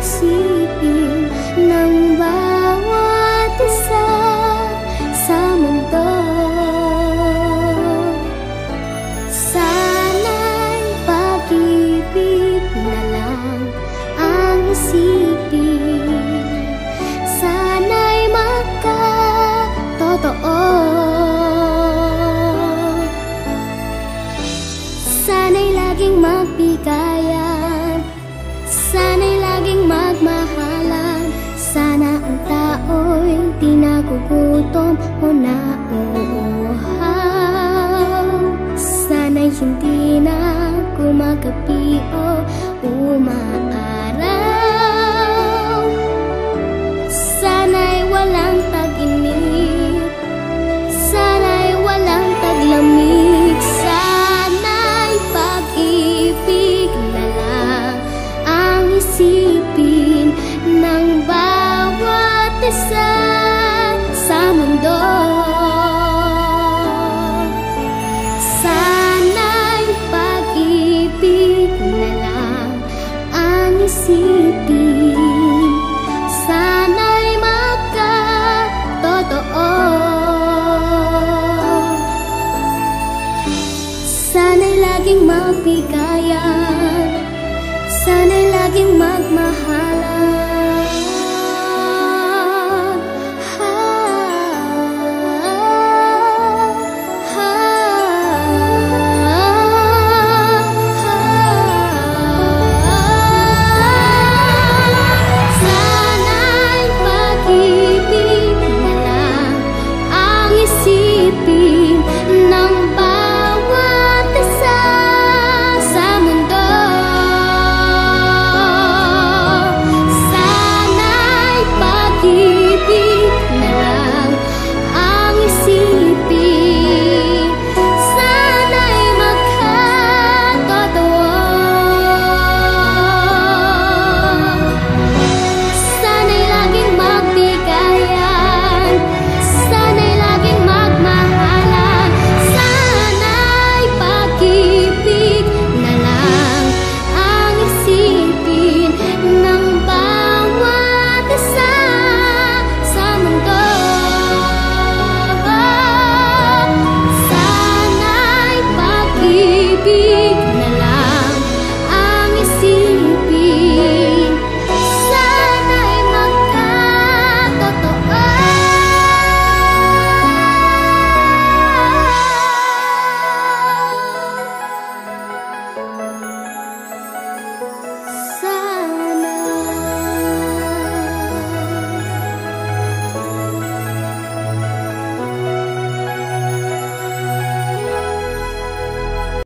isipin ng bawat isa sa mundo. Sana'y pag-ibig na lang ang isipin, sana'y magkatotoo, sana'y laging magbigayan, sana'y laging magmahalan, sana ang tao'y di nagugutom o nauuhaw, sana'y hindi na gumagabi o umaaraw, sana'y walang tag-init, sana'y walang taglamig, sana'y pag-ibig na lang ang isipin ng bawat isa sa mundo. Sana'y pag-ibig na lang ang isipin, sana'y magkatotoo, sana'y laging magbigayan, sana'y laging magmahal,